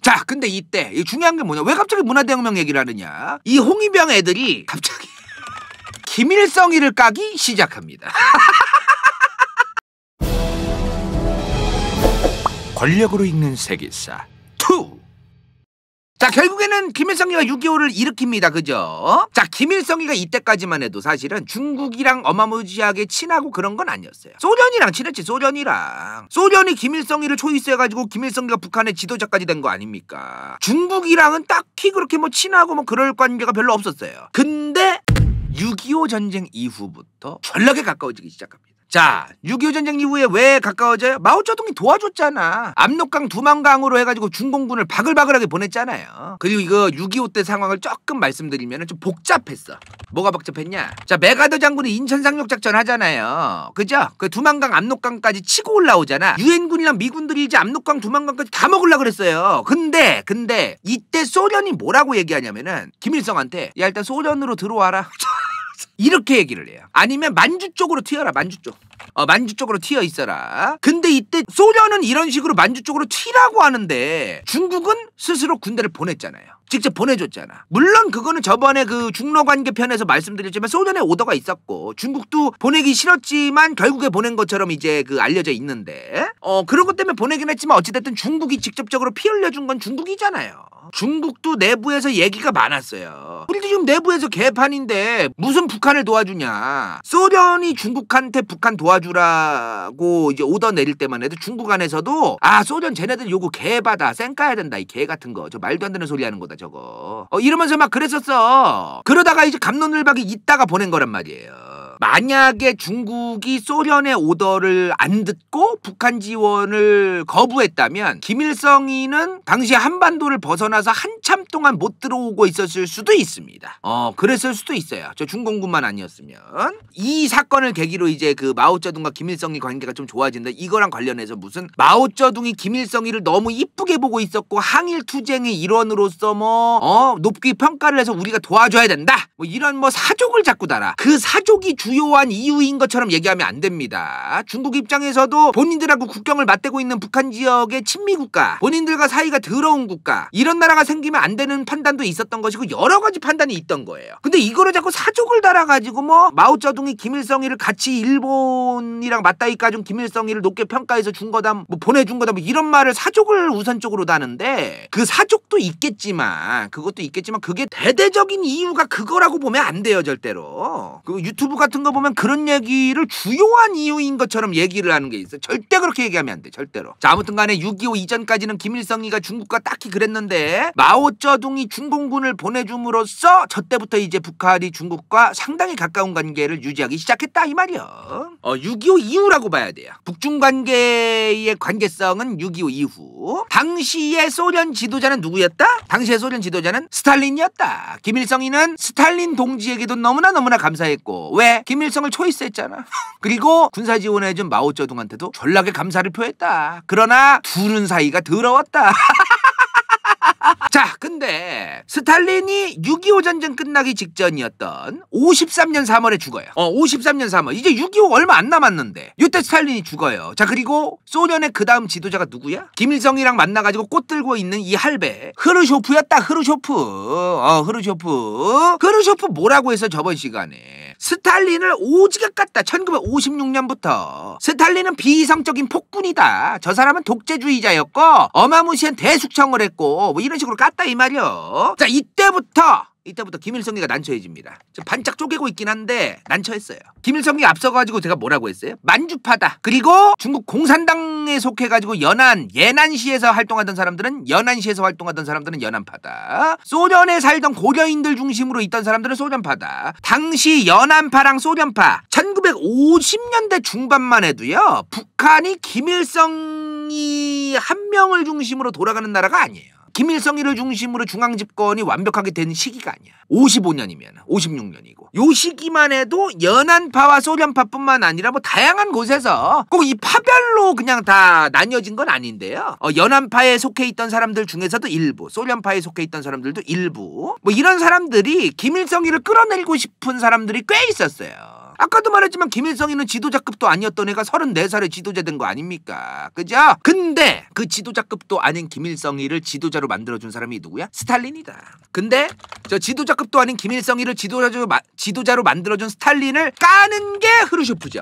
자, 근데 이때 이 중요한 게 뭐냐? 왜 갑자기 문화대혁명 얘기를 하느냐? 이 홍위병 애들이 갑자기 김일성이를 까기 시작합니다. 권력으로 읽는 세계사 2. 자, 결국에는 김일성이가 6.25를 일으킵니다. 그죠? 자, 김일성이가 이때까지만 해도 사실은 중국이랑 어마무지하게 친하고 그런 건 아니었어요. 소련이랑 친했지. 소련이 김일성이를 초이스해가지고 김일성이가 북한의 지도자까지 된 거 아닙니까? 중국이랑은 딱히 그렇게 뭐 친하고 뭐 그럴 관계가 별로 없었어요. 근데 6.25 전쟁 이후부터 전력에 가까워지기 시작합니다. 자, 6.25 전쟁 이후에 왜 가까워져요? 마오쩌둥이 도와줬잖아. 압록강 두만강으로 해가지고 중공군을 바글바글하게 보냈잖아요. 그리고 이거 6.25 때 상황을 조금 말씀드리면 좀 복잡했어. 뭐가 복잡했냐? 자, 메가더 장군이 인천 상륙작전 하잖아요. 그죠? 그 두만강 압록강까지 치고 올라오잖아. 유엔군이랑 미군들이 이제 압록강 두만강까지 다 먹으려고 그랬어요. 근데 이때 소련이 뭐라고 얘기하냐면은 김일성한테 야, 일단 소련으로 들어와라. 이렇게 얘기를 해요. 아니면 만주 쪽으로 튀어라. 만주 쪽으로 튀어 있어라. 근데 이때 소련은 이런 식으로 만주 쪽으로 튀라고 하는데 중국은 스스로 군대를 보냈잖아요. 직접 보내줬잖아. 물론 그거는 저번에 그 중로관계 편에서 말씀드렸지만 소련의 오더가 있었고 중국도 보내기 싫었지만 결국에 보낸 것처럼 이제 그 알려져 있는데 그런 것 때문에 보내긴 했지만 어찌됐든 중국이 직접적으로 피 흘려준 건 중국이잖아요. 중국도 내부에서 얘기가 많았어요. 우리도 지금 내부에서 개판인데 무슨 북한을 도와주냐. 소련이 중국한테 북한 도와주라고 이제 오더 내릴 때만 해도 중국 안에서도 소련 쟤네들 요거 개바다 쌩까야 된다. 이 개 같은 거. 저 말도 안 되는 소리 하는 거다 저거. 이러면서 막 그랬었어. 그러다가 이제 갑론을박이 있다가 보낸 거란 말이에요. 만약에 중국이 소련의 오더를 안 듣고 북한 지원을 거부했다면 김일성이는 당시 한반도를 벗어나서 한참 동안 못 들어오고 있었을 수도 있습니다. 그랬을 수도 있어요. 저 중공군만 아니었으면. 이 사건을 계기로 이제 그 마오쩌둥과 김일성이 관계가 좀 좋아진다. 이거랑 관련해서 무슨 마오쩌둥이 김일성이를 너무 이쁘게 보고 있었고 항일 투쟁의 일원으로서 높게 평가를 해서 우리가 도와줘야 된다. 뭐 이런 사족을 자꾸 달아. 그 사족이 주요한 이유인 것처럼 얘기하면 안 됩니다. 중국 입장에서도 본인들하고 국경을 맞대고 있는 북한 지역의 친미 국가, 본인들과 사이가 더러운 국가, 이런 나라가 생기면 안 되는 판단도 있었던 것이고 여러 가지 판단이 있던 거예요. 근데 이거를 자꾸 사족을 달아가지고 마오쩌둥이 김일성이를 같이 일본이랑 맞다이 까준 김일성이를 높게 평가해서 준 거다, 보내준 거다, 이런 말을 사족을 우선적으로 다는데 그 사족도 있겠지만 그게 대대적인 이유가 그거라고 보면 안 돼요. 절대로. 그 유튜브 같은 거 보면 그런 얘기를 주요한 이유인 것처럼 얘기를 하는 게 있어요. 절대 그렇게 얘기하면 안 돼. 절대로. 자, 아무튼 간에 6.25 이전까지는 김일성이가 중국과 딱히 그랬는데 마오쩌둥이 중공군을 보내줌으로써 저 때부터 이제 북한이 중국과 상당히 가까운 관계를 유지하기 시작했다 이 말이요. 6.25 이후라고 봐야 돼요. 북중 관계의 관계성은 6.25 이후. 당시의 소련 지도자는 누구였다? 당시의 소련 지도자는 스탈린이었다. 김일성이는 스탈린 동지에게도 너무나 감사했고, 왜? 김일성을 초이스했잖아. 그리고 군사 지원해준 마오쩌둥한테도 전락의 감사를 표했다. 그러나 둘은 사이가 더러웠다. 자, 근데 스탈린이 6.25 전쟁 끝나기 직전이었던 53년 3월에 죽어요. 53년 3월. 이제 6.25 얼마 안 남았는데 이때 스탈린이 죽어요. 자, 그리고 소련의 그 다음 지도자가 누구야? 김일성이랑 만나가지고 꽃 들고 있는 이 할배 흐르쇼프였다. 흐르쇼프 뭐라고 했어 저번 시간에? 스탈린을 오지게 깠다. 1956년부터 스탈린은 비이성적인 폭군이다. 저 사람은 독재주의자였고 어마무시한 대숙청을 했고 이런 식으로 깠다 이 말이요. 자, 이때부터 김일성이가 난처해집니다. 반짝 쪼개고 있긴 한데 난처했어요. 김일성이 앞서가지고 제가 뭐라고 했어요? 만주파다. 그리고 중국 공산당에 속해가지고 예난시에서 활동하던 사람들은 연안파다. 소련에 살던 고려인들 중심으로 있던 사람들은 소련파다. 당시 연안파랑 소련파 1950년대 중반만 해도요, 북한이 김일성이 한 명을 중심으로 돌아가는 나라가 아니에요. 김일성이를 중심으로 중앙집권이 완벽하게 된 시기가 아니야. 55년이면 56년이고 요 시기만 해도 연안파와 소련파뿐만 아니라 다양한 곳에서 꼭 이 파별로 그냥 다 나뉘어진 건 아닌데요. 연안파에 속해 있던 사람들 중에서도 일부, 소련파에 속해 있던 사람들도 일부, 이런 사람들이 김일성이를 끌어내리고 싶은 사람들이 꽤 있었어요. 아까도 말했지만 김일성이는 지도자급도 아니었던 애가 34살에 지도자 된 거 아닙니까? 그죠? 근데 그 지도자급도 아닌 김일성이를 지도자로 만들어준 사람이 누구야? 스탈린이다. 근데 저 지도자급도 아닌 김일성이를 지도자로 만들어준 스탈린을 까는 게 흐르쇼프죠.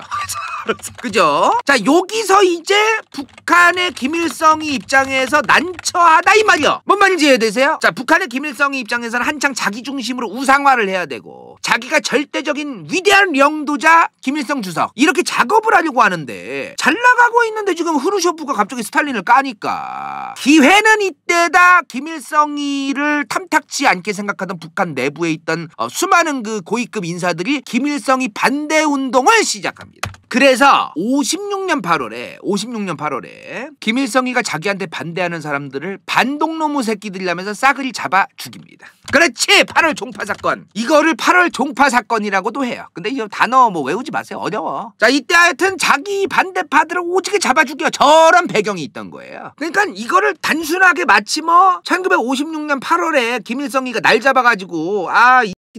그죠? 자, 여기서 이제 북한의 김일성이 입장에서 난처하다 이 말이요. 뭔 말인지 이해되세요? 자, 북한의 김일성이 입장에서는 한창 자기 중심으로 우상화를 해야 되고 자기가 절대적인 위대한 영도자 김일성 주석 이렇게 작업을 하려고 하는데 잘 나가고 있는데 지금 흐르쇼프가 갑자기 스탈린을 까니까 기회는 이때다. 김일성이를 탐탁치 않게 생각하던 북한 내부에 있던 수많은 그 고위급 인사들이 김일성이 반대 운동을 시작합니다. 그래서 56년 8월에 김일성이가 자기한테 반대하는 사람들을 반동노무 새끼들이라면서 싸그리 잡아 죽입니다. 그렇지, 8월 종파 사건. 이거를 8월 종파 사건이라고도 해요. 근데 이 단어 뭐 외우지 마세요. 어려워. 자, 이때 하여튼 자기 반대파들을 오지게 잡아 죽여. 저런 배경이 있던 거예요. 그러니까 이거를 단순하게 마치 뭐 1956년 8월에 김일성이가 날 잡아가지고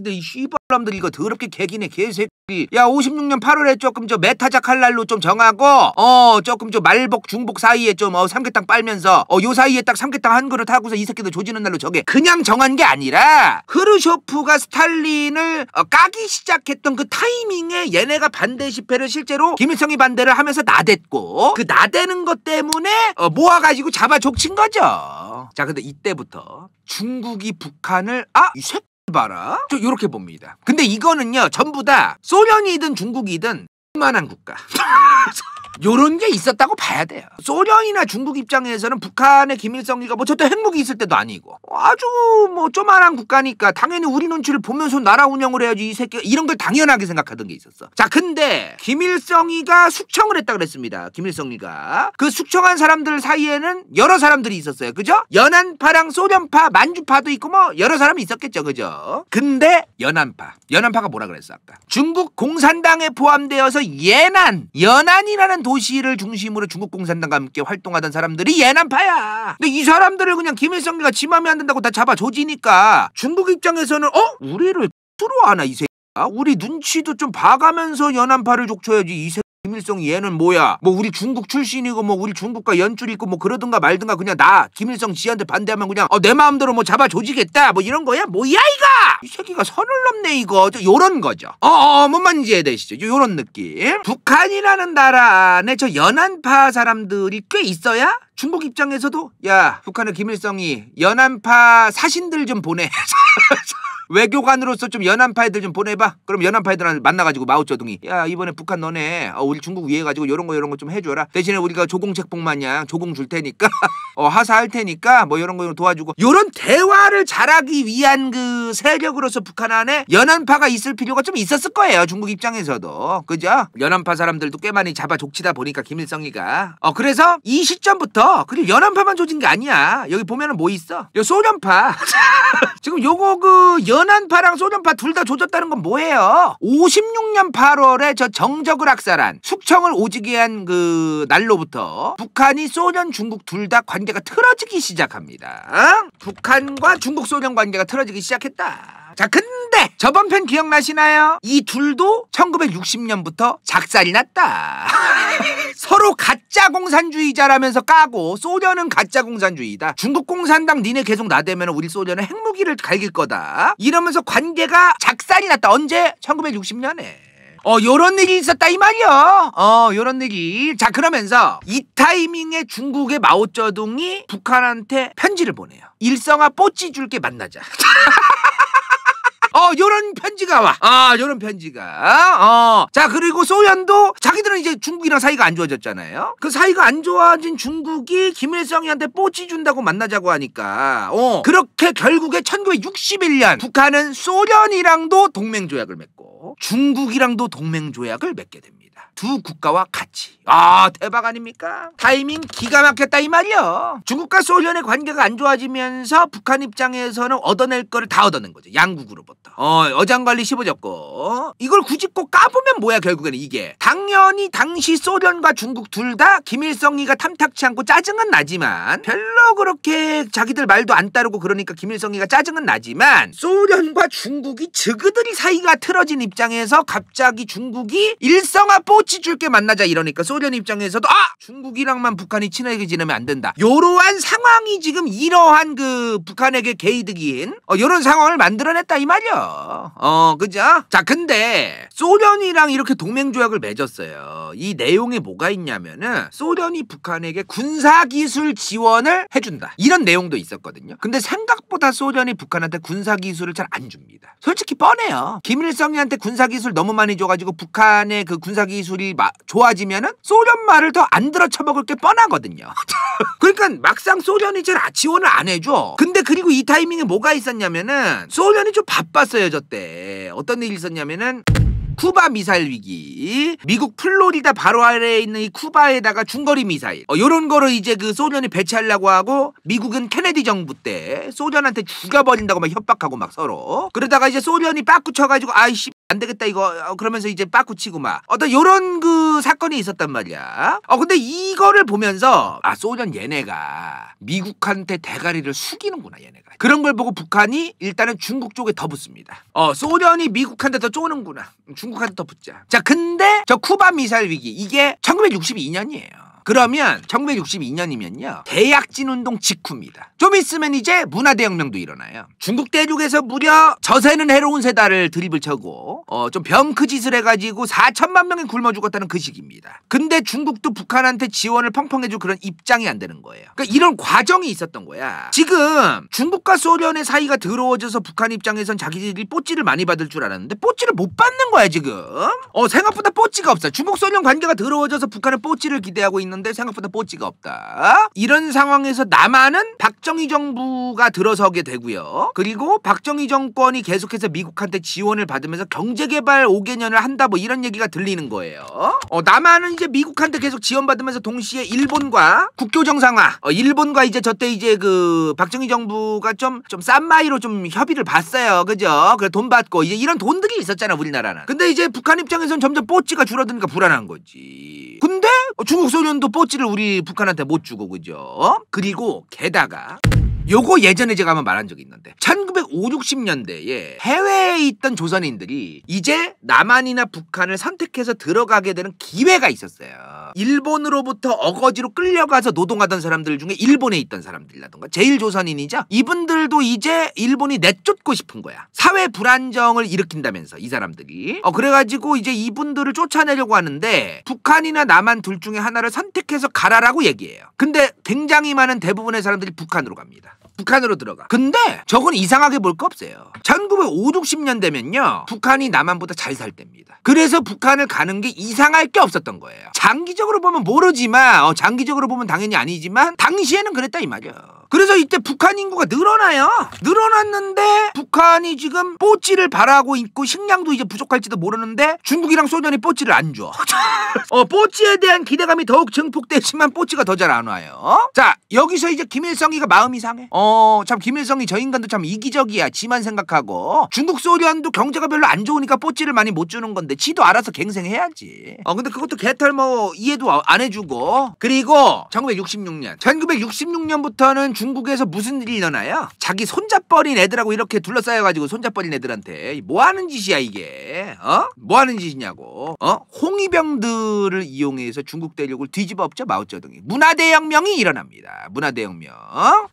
이 씨발놈들 이거 더럽게 개기네 개새끼. 야, 56년 8월에 조금 저 메타작 할 날로 좀 정하고 조금 저 말복 중복 사이에 좀 삼계탕 빨면서 요 사이에 딱 삼계탕 한 그릇 하고서 이 새끼들 조지는 날로 저게 그냥 정한 게 아니라 흐르쇼프가 스탈린을 까기 시작했던 그 타이밍에 얘네가 반대 집회를 실제로 김일성이 반대를 하면서 나댔고 그 나대는 것 때문에 모아가지고 잡아 족친 거죠. 자, 근데 이때부터 중국이 북한을 이 새끼 봐라. 저 요렇게 봅니다. 근데 이거는요 전부 다 소련이든 중국이든 만한 국가. 요런 게 있었다고 봐야 돼요. 소련이나 중국 입장에서는 북한의 김일성이가 뭐 저때 핵무기 있을 때도 아니고 아주 뭐 쪼만한 국가니까 당연히 우리 눈치를 보면서 나라 운영을 해야지 이 새끼가 이런 걸 당연하게 생각하던 게 있었어. 자, 근데 김일성이가 숙청을 했다 그랬습니다. 김일성이가 그 숙청한 사람들 사이에는 여러 사람들이 있었어요. 그죠? 연안파랑 소련파, 만주파도 있고 뭐 여러 사람이 있었겠죠. 그죠? 근데 연안파가 뭐라 그랬어 아까? 중국 공산당에 포함되어서 연안이라는 도시를 중심으로 중국 공산당과 함께 활동하던 사람들이 예난파야. 근데 이 사람들을 그냥 김일성이가 지 맘에 안 든다고 다 잡아 조지니까 중국 입장에서는 우리를 들어하나 이 새끼야. 우리 눈치도 좀 봐가면서 연안파를 족쳐야지. 이 새끼 김일성이 얘는 뭐야? 뭐 우리 중국 출신이고 뭐 우리 중국과 연줄이 있고 뭐 그러든가 말든가 그냥 나 김일성 지한테 반대하면 그냥 내 마음대로 뭐 잡아 조지겠다 뭐 이런 거야? 뭐야 이거? 이 새끼가 선을 넘네 이거. 요런 거죠. 뭔 말인지 이해되시죠? 요런 느낌. 북한이라는 나라 안에 저 연안파 사람들이 꽤 있어야 중국 입장에서도 야, 북한의 김일성이 연안파 사신들 좀 보내. 외교관으로서 좀 연안파 애들 좀 보내봐. 그럼 연안파 애들 만나가지고 마오쩌둥이 야, 이번에 북한 너네 우리 중국 위해 가지고 요런 거 좀 해줘라. 대신에 우리가 조공책봉 마냥 조공 줄 테니까 하사할 테니까 뭐 요런 거 도와주고 요런 대화를 잘하기 위한 그 세력으로서 북한 안에 연안파가 있을 필요가 좀 있었을 거예요. 중국 입장에서도. 그죠? 연안파 사람들도 꽤 많이 잡아 족치다 보니까 김일성이가 그래서 이 시점부터 그리고 연안파만 조진 게 아니야. 여기 보면은 뭐 있어? 요 소련파. 지금 요거 그 연안파랑 소련파 둘 다 조졌다는 건 뭐예요? 56년 8월에 저 정적을 학살한 숙청을 오지게 한 그 날로부터 북한이 소련 중국 둘 다 관계가 틀어지기 시작합니다. 북한과 중국 소련 관계가 틀어지기 시작했다. 자, 근데 저번 편 기억나시나요? 이 둘도 1960년부터 작살이 났다. 서로 가짜 공산주의자라면서 까고 소련은 가짜 공산주의다. 중국 공산당 니네 계속 나대면 우리 소련은 핵무기를 갈길 거다. 이러면서 관계가 작살이 났다. 언제? 1960년에. 요런 일이 있었다 이 말이야. 요런 일이. 자, 그러면서 이 타이밍에 중국의 마오쩌둥이 북한한테 편지를 보내요. 일성아 뽀찌 줄게 만나자. 요런 편지가 와. 요런 편지가. 자, 그리고 소련도 자기들은 이제 중국이랑 사이가 안 좋아졌잖아요. 그 사이가 안 좋아진 중국이 김일성이한테 뽀찌 준다고 만나자고 하니까 그렇게 결국에 1961년 북한은 소련이랑도 동맹조약을 맺고 중국이랑도 동맹조약을 맺게 됩니다. 두 국가와 같이. 아, 대박 아닙니까? 타이밍 기가 막혔다 이 말이야. 중국과 소련의 관계가 안 좋아지면서 북한 입장에서는 얻어낼 거를 다 얻어낸 거죠. 양국으로부터. 어장관리 15접고. 이걸 굳이 꼭 까보면 뭐야 결국에는 이게. 당연히 당시 소련과 중국 둘 다 김일성이가 탐탁치 않고 짜증은 나지만 별로 그렇게 자기들 말도 안 따르고 그러니까 김일성이가 짜증은 나지만 소련과 중국이 저그들이 사이가 틀어진 입장에서 갑자기 중국이 일성아 뽀찌 줄게 만나자 이러니까 소련 입장에서도 중국이랑만 북한이 친하게 지내면 안 된다. 요러한 상황이 지금 이러한 그 북한에게 개이득인 요런 상황을 만들어냈다 이 말이야. 그죠? 자, 근데 소련이랑 이렇게 동맹조약을 맺었어요. 이 내용에 뭐가 있냐면은 소련이 북한에게 군사기술 지원을 해준다. 이런 내용도 있었거든요. 근데 생각보다 소련이 북한한테 군사기술을 잘 안 줍니다. 솔직히 뻔해요. 김일성이한테 군사기술 너무 많이 줘가지고 북한의 그 군사기술이 좋아지면은 소련 말을 더 안 들어 쳐먹을 게 뻔하거든요. 그러니까 막상 소련이 잘 지원을 안 해줘. 근데 그리고 이 타이밍에 뭐가 있었냐면은 소련이 좀 바빴어요 저때. 어떤 일이 있었냐면은 쿠바 미사일 위기. 미국 플로리다 바로 아래에 있는 이 쿠바에다가 중거리 미사일 요런 거를 이제 그 소련이 배치하려고 하고 미국은 케네디 정부 때 소련한테 죽여버린다고 막 협박하고 막 서로. 그러다가 이제 소련이 빠꾸 쳐가지고 아이씨 안 되겠다 이거 그러면서 이제 빠꾸 치고 막 어떤 요런 그 사건이 있었단 말이야. 근데 이거를 보면서 소련 얘네가 미국한테 대가리를 숙이는구나 얘네가. 그런 걸 보고 북한이 일단은 중국 쪽에 더 붙습니다. 소련이 미국한테 더 쪼는구나. 중국한테 더 붙자. 자, 근데 저 쿠바 미사일 위기 이게 1962년이에요. 그러면 1962년이면요 대약진 운동 직후입니다. 좀 있으면 이제 문화대혁명도 일어나요. 중국 대륙에서 무려 저새는 해로운 세다를 드립을 쳐고 좀 병크 짓을 해가지고 4천만 명이 굶어 죽었다는 그 시기입니다. 근데 중국도 북한한테 지원을 펑펑 해줄 그런 입장이 안 되는 거예요. 그러니까 이런 과정이 있었던 거야. 지금 중국과 소련의 사이가 더러워져서 북한 입장에선 자기들이 뽀찌를 많이 받을 줄 알았는데 뽀찌를 못 받는 거야 지금. 생각보다 뽀찌가 없어. 중국 소련 관계가 더러워져서 북한은 뽀찌를 기대하고 있는 데 생각보다 뽀찌가 없다. 이런 상황에서 남한은 박정희 정부가 들어서게 되고요. 그리고 박정희 정권이 계속해서 미국한테 지원을 받으면서 경제개발 5개년을 한다 뭐 이런 얘기가 들리는 거예요. 남한은 이제 미국한테 계속 지원받으면서 동시에 일본과 국교 정상화. 일본과 이제 저때 이제 그 박정희 정부가 좀 싼 마이로 좀 협의를 봤어요. 그죠? 그래 돈 받고 이제 이런 돈들이 있었잖아 우리나라는. 근데 이제 북한 입장에서는 점점 뽀찌가 줄어드니까 불안한 거지. 근데 중국 소련도 뽀찌를 우리 북한한테 못 주고 그죠? 그리고 게다가 요거 예전에 제가 한번 말한 적이 있는데 1950, 60년대에 해외에 있던 조선인들이 이제 남한이나 북한을 선택해서 들어가게 되는 기회가 있었어요. 일본으로부터 어거지로 끌려가서 노동하던 사람들 중에 일본에 있던 사람들이라던가 제일조선인이죠. 이분들도 이제 일본이 내쫓고 싶은 거야. 사회 불안정을 일으킨다면서 이 사람들이. 그래가지고 이제 이분들을 쫓아내려고 하는데 북한이나 남한 둘 중에 하나를 선택해서 가라라고 얘기해요. 근데 굉장히 많은 대부분의 사람들이 북한으로 갑니다. 북한으로 들어가. 근데 저건 이상하게 볼 거 없어요. 1950, 60년 되면요 북한이 남한보다 잘 살 때입니다. 그래서 북한을 가는 게 이상할 게 없었던 거예요. 장기적으로 보면 모르지만 장기적으로 보면 당연히 아니지만 당시에는 그랬다 이 말이야. 그래서 이때 북한 인구가 늘어나요. 늘어났는데 북한이 지금 뽀찌를 바라고 있고 식량도 이제 부족할지도 모르는데 중국이랑 소련이 뽀찌를 안 줘. 뽀찌에 대한 기대감이 더욱 증폭되지만 뽀찌가 더 잘 안 와요. 자, 여기서 이제 김일성이가 마음이 상해. 참 김일성이 저 인간도 참 이기적이야. 지만 생각하고 중국 소련도 경제가 별로 안 좋으니까 뽀찌를 많이 못 주는 건데 지도 알아서 갱생해야지. 근데 그것도 개털 뭐 이해도 안 해주고. 그리고 1966년부터는 중국에서 무슨 일이 일어나요? 자기 손잡버린 애들하고 이렇게 둘러싸여가지고 손잡버린 애들한테 뭐 하는 짓이야 이게? 뭐 하는 짓이냐고. 홍위병들을 이용해서 중국 대륙을 뒤집어 엎죠 마오쩌둥이. 문화대혁명이 일어납니다. 문화대혁명.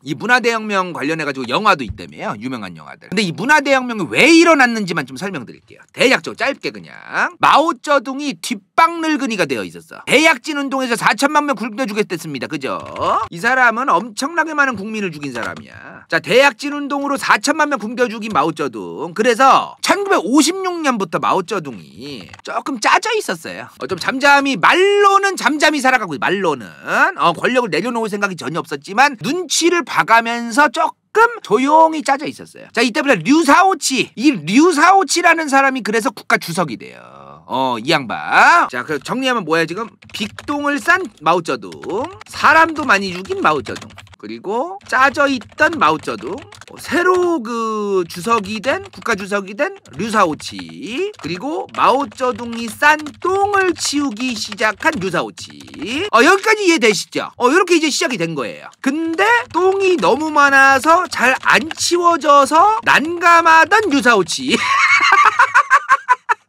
이 문화대혁명 관련해가지고 영화도 있다며요. 유명한 영화들. 근데 이 문화대혁명이 왜 일어났는지만 좀 설명드릴게요. 대략적으로 짧게 그냥. 마오쩌둥이 뒷방 늙은이가 되어 있었어. 대약진 운동에서 4천만 명 굶겨주겠댔습니다. 그죠? 이 사람은 엄청나게 많은 국민을 죽인 사람이야. 자, 대약진 운동으로 4천만 명 굶겨 죽인 마오쩌둥. 그래서 1956년부터 마오쩌둥이 조금 짜져 있었어요. 좀 잠잠히 말로는 잠잠히 살아가고 말로는 권력을 내려놓을 생각이 전혀 없었지만 눈치를 봐가면서 조금 조용히 짜져 있었어요. 자, 이때부터 류사오치. 이 류사오치라는 사람이 그래서 국가 주석이 돼요. 이 양반. 자, 그 정리하면 뭐야 지금? 빅동을 싼 마오쩌둥, 사람도 많이 죽인 마오쩌둥, 그리고 짜져있던 마오쩌둥, 새로 그 주석이 된, 국가 주석이 된 류사오치, 그리고 마오쩌둥이 싼 똥을 치우기 시작한 류사오치. 여기까지 이해되시죠? 이렇게 이제 시작이 된 거예요. 근데 똥이 너무 많아서 잘 안 치워져서 난감하던 류사오치.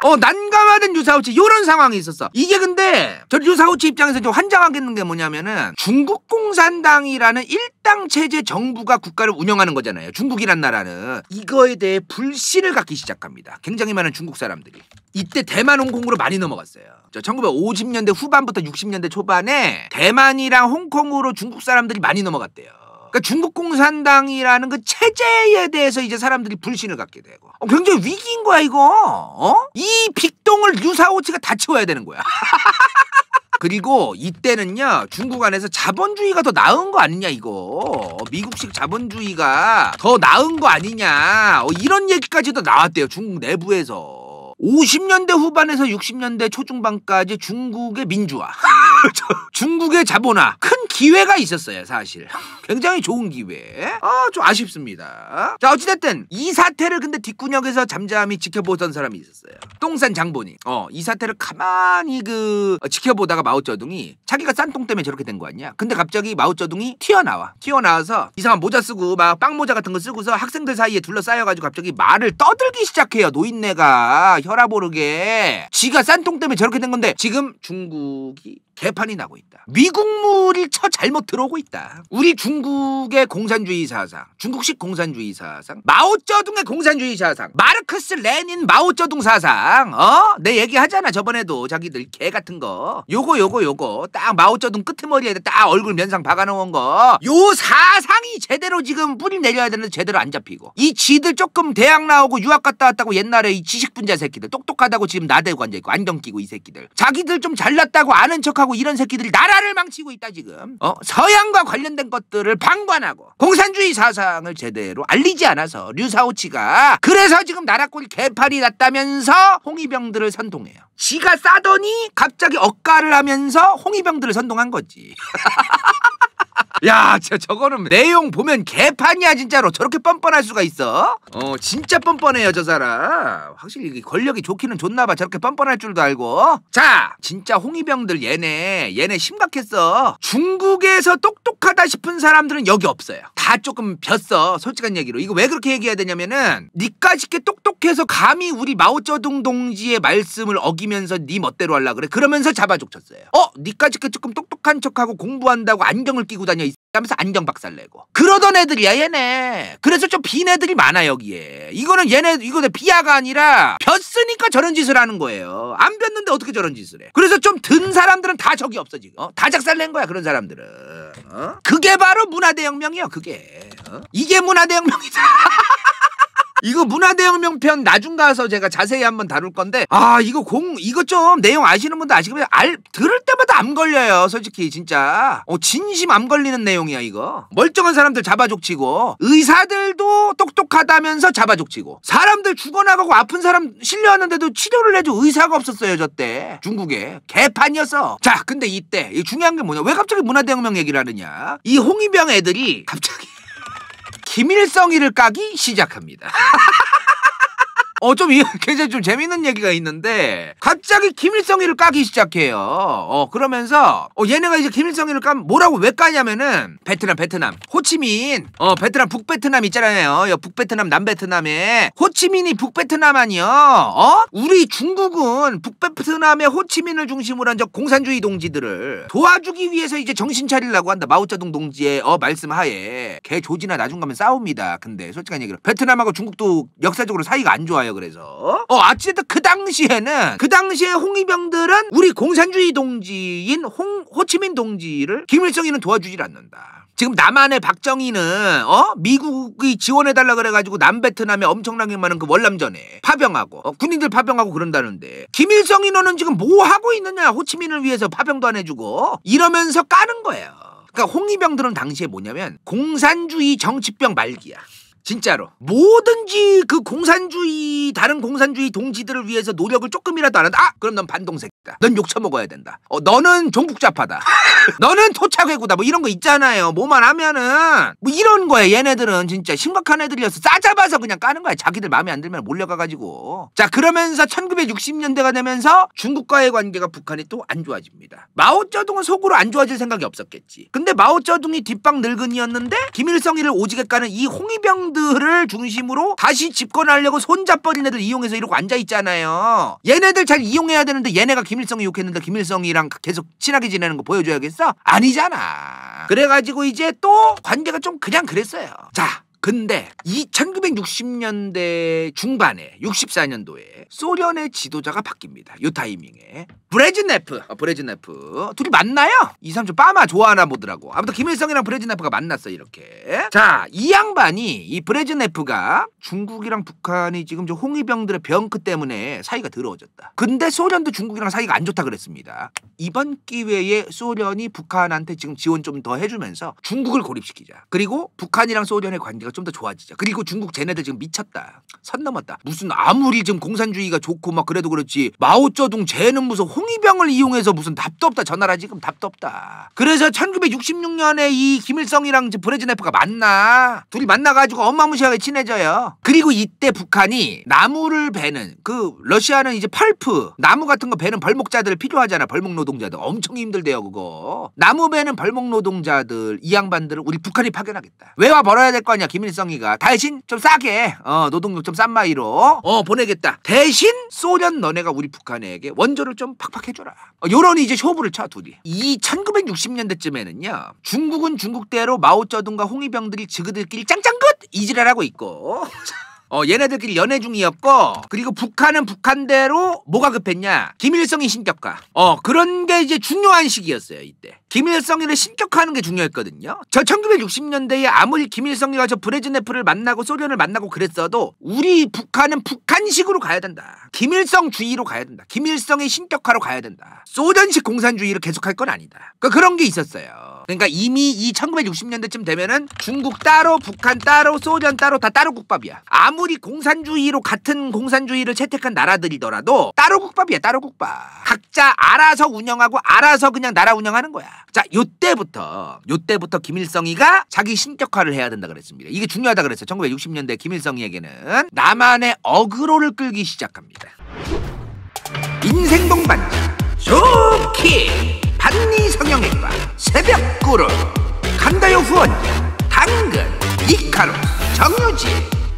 난감하던 류사오치, 요런 상황이 있었어. 이게 근데 저 류사오치 입장에서 좀 환장하겠는 게 뭐냐면은 중국 공산당이라는 일당 체제 정부가 국가를 운영하는 거잖아요. 중국이란 나라는. 이거에 대해 불신을 갖기 시작합니다. 굉장히 많은 중국 사람들이. 이때 대만 홍콩으로 많이 넘어갔어요. 1950년대 후반부터 60년대 초반에 대만이랑 홍콩으로 중국 사람들이 많이 넘어갔대요. 그러니까 중국 공산당이라는 그 체제에 대해서 이제 사람들이 불신을 갖게 되고, 굉장히 위기인 거야 이거. 이 빅동을 류사오치가 다 치워야 되는 거야. 그리고 이때는요, 중국 안에서 자본주의가 더 나은 거 아니냐 이거. 미국식 자본주의가 더 나은 거 아니냐, 이런 얘기까지도 나왔대요, 중국 내부에서. 50년대 후반에서 60년대 초중반까지 중국의 민주화, 중국의 자본화, 큰 기회가 있었어요 사실. 굉장히 좋은 기회. 좀 아쉽습니다. 자, 어찌됐든 이 사태를 근데 뒷구녕에서 잠잠히 지켜보던 사람이 있었어요. 똥싼 장본인. 이 사태를 가만히 지켜보다가 마오쩌둥이 자기가 싼 똥 때문에 저렇게 된 거 아니야. 근데 갑자기 마오쩌둥이 튀어나와서 이상한 모자 쓰고 막 빵모자 같은 거 쓰고서 학생들 사이에 둘러싸여가지고 갑자기 말을 떠들기 시작해요. 노인네가 혈압 오르게. 지가 싼 똥 때문에 저렇게 된 건데 지금 중국이 개판이 나고 있다. 미국물이 잘못 들어오고 있다. 우리 중국의 공산주의 사상, 중국식 공산주의 사상, 마오쩌둥의 공산주의 사상, 마르크스 레닌 마오쩌둥 사상, 내 얘기하잖아 저번에도. 자기들 개 같은 거 요거 딱 마오쩌둥 끄트머리에 딱 얼굴 면상 박아놓은 거, 요 사상이 제대로 지금 뿌리 내려야 되는데 제대로 안 잡히고, 이 지들 조금 대학 나오고 유학 갔다 왔다고 옛날에 이 지식분자 새끼들, 똑똑하다고 지금 나대고 앉아있고 안경 끼고 이 새끼들, 자기들 좀 잘났다고 아는 척하고 이런 새끼들이 나라를 망치고 있다 지금. 서양과 관련된 것들을 방관하고 공산주의 사상을 제대로 알리지 않아서 류사오치가, 그래서 지금 나라 꼴 개판이 났다면서 홍위병들을 선동해요. 지가 싸더니 갑자기 억가를 하면서 홍위병들을 선동한 거지. 야, 저거는 내용 보면 개판이야 진짜로. 저렇게 뻔뻔할 수가 있어? 진짜 뻔뻔해요 저 사람. 확실히 권력이 좋기는 좋나봐. 저렇게 뻔뻔할 줄도 알고. 자, 진짜 홍위병들 얘네 심각했어. 중국에서 똑똑하다 싶은 사람들은 여기 없어요. 다 조금 벼어. 솔직한 얘기로. 이거 왜 그렇게 얘기해야 되냐면은, 니까짓게 똑똑해서 감히 우리 마오쩌둥 동지의 말씀을 어기면서 니 멋대로 하려고 그래. 그러면서 잡아족쳤어요. 니까짓게 조금 똑똑한 척하고 공부한다고 안경을 끼고 다녀 하면서 안경 박살내고 그러던 애들이야 얘네. 그래서 좀 빈 애들이 많아 여기에. 이거 비하가 아니라 벼으니까 저런 짓을 하는 거예요. 안 벼는데 어떻게 저런 짓을 해. 그래서 좀 든 사람들은 다 적이 없어 지금. 다 작살낸 거야 그런 사람들은. 그게 바로 문화대혁명이야 그게. 이게 문화대혁명이다. 이거 문화대혁명 편 나중 가서 제가 자세히 한번 다룰 건데, 이거 좀 내용 아시는 분도 아시겠지만 들을 때마다 암 걸려요 솔직히 진짜. 진심 암 걸리는 내용이야 이거. 멀쩡한 사람들 잡아족치고, 의사들도 똑똑하다면서 잡아족치고, 사람들 죽어나가고 아픈 사람 실려왔는데도 치료를 해줘 의사가 없었어요 저때 중국에. 개판이었어. 자, 근데 이때 중요한 게 뭐냐, 왜 갑자기 문화대혁명 얘기를 하느냐. 이 홍위병 애들이 갑자기 김일성이를 까기 시작합니다. 굉장히 좀 재밌는 얘기가 있는데, 갑자기 김일성이를 까기 시작해요. 그러면서 얘네가 이제 김일성이를 까면 뭐라고 왜 까냐면은, 베트남 호치민, 베트남 북베트남 있잖아요. 북베트남 남베트남에 호치민이 북베트남 아니요. 우리 중국은 북베트남의 호치민을 중심으로 한 저 공산주의 동지들을 도와주기 위해서 이제 정신 차리려고 한다. 마오쩌둥 동지의 말씀하에. 개 조지나 나중 가면 싸웁니다. 근데 솔직한 얘기로 베트남하고 중국도 역사적으로 사이가 안 좋아요. 그래서 어쨌든 그 당시에 홍위병들은 우리 공산주의 동지인 호치민 동지를 김일성이는 도와주질 않는다. 지금 남한의 박정희는 미국이 지원해달라 그래가지고 남베트남에 엄청나게 많은 그 월남전에 파병하고 군인들 파병하고 그런다는데, 김일성이 너는 지금 뭐 하고 있느냐. 호치민을 위해서 파병도 안 해주고 이러면서 까는 거예요. 그러니까 홍위병들은 당시에 뭐냐면 공산주의 정치병 말기야. 진짜로 뭐든지 그 공산주의 다른 공산주의 동지들을 위해서 노력을 조금이라도 안 한다. 그럼 넌 반동새끼다. 넌 욕 처먹어야 된다. 너는 종북좌파다. 너는 토착외구다. 뭐 이런 거 있잖아요. 뭐만 하면은 뭐 이런 거야. 얘네들은 진짜 심각한 애들이어서 싸잡아서 그냥 까는 거야. 자기들 마음에 안 들면 몰려가가지고. 자, 그러면서 1960년대가 되면서 중국과의 관계가 북한이 또 안 좋아집니다. 마오쩌둥은 속으로 안 좋아질 생각이 없었겠지. 근데 마오쩌둥이 뒷방 늙은이였는데 김일성이를 오지게 까는 이 홍위병들을 중심으로 다시 집권하려고 손잡버린 애들 이용해서 이러고 앉아있잖아요. 얘네들 잘 이용해야 되는데 얘네가 김일성이 욕했는데 김일성이랑 계속 친하게 지내는 거 보여줘야겠어? 아니잖아. 그래가지고 이제 또 관계가 좀 그냥 그랬어요. 자, 근데 이 1960년대 중반에 64년도에 소련의 지도자가 바뀝니다. 요 타이밍에 브레즈네프 둘이 만나요? 이 사람 좀 빠마 좋아하나 보더라고. 아무튼 김일성이랑 브레즈네프가 만났어. 이렇게. 자, 이 양반이 이 브레즈네프가 중국이랑 북한이 지금 저 홍위병들의 병크 때문에 사이가 더러워졌다. 근데 소련도 중국이랑 사이가 안 좋다 그랬습니다. 이번 기회에 소련이 북한한테 지금 지원 좀 더 해주면서 중국을 고립시키자. 그리고 북한이랑 소련의 관계가 좀 더 좋아지자. 그리고 중국 쟤네들 지금 미쳤다. 선 넘었다. 무슨 아무리 지금 공산주의가 좋고 막 그래도 그렇지 마오쩌둥 쟤는 무슨 홍위병을 이용해서 무슨 답도 없다. 저 나라 지금 답도 없다. 그래서 1966년에 이 김일성이랑 브레즈네프가 만나. 둘이 만나가지고 엄마무시하게 친해져요. 그리고 이때 북한이 나무를 베는 그 러시아는 이제 펄프 나무 같은 거 베는 벌목자들 필요하잖아. 벌목 노동자들 엄청 힘들대요 그거. 나무 베는 벌목 노동자들 이 양반들을 우리 북한이 파견하겠다. 외화 벌어야 될 거 아니야. 김일성이가 대신 좀 싸게 노동력 좀 싼 마이로 보내겠다. 대신 소련 너네가 우리 북한에게 원조를 좀 팍팍 해줘라. 요런 이제 쇼부를 쳐 둘이. 이 1960년대쯤에는요 중국은 중국대로 마오쩌둥과 홍위병들이 지그들끼리 짱짱긋 이지랄하고 있고 얘네들끼리 연애 중이었고, 그리고 북한은 북한대로 뭐가 급했냐? 김일성이 신격화. 그런 게 이제 중요한 시기였어요, 이때. 김일성이를 신격화하는 게 중요했거든요. 저 1960년대에 아무리 김일성이가 저 브레즈네프를 만나고 소련을 만나고 그랬어도 우리 북한은 북한식으로 가야 된다. 김일성주의로 가야 된다. 김일성의 신격화로 가야 된다. 소련식 공산주의를 계속할 건 아니다. 그런 게 있었어요. 그러니까 이미 이 1960년대쯤 되면은 중국 따로, 북한 따로, 소련 따로 다 따로 국밥이야. 아무리 공산주의로 같은 공산주의를 채택한 나라들이더라도 따로 국밥이야, 따로 국밥. 각자 알아서 운영하고 알아서 그냥 나라 운영하는 거야. 자, 요때부터 김일성이가 자기 신격화를 해야 된다 그랬습니다. 이게 중요하다 그랬어요. 1960년대 김일성이에게는 남한의 어그로를 끌기 시작합니다. 인생 동반자 좋기 반니 성형외과 새벽구름 간다요 후원자 당근 이카로 정유지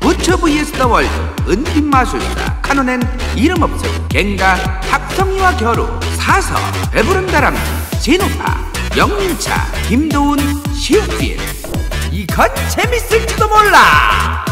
부처 vs 더 월드 은빛마술사 카논엔 이름 없음 갱가 합성이와 겨루 사서 배부른 다람쥐 진우파 영민차 김도훈 시우필 이건 재밌을지도 몰라.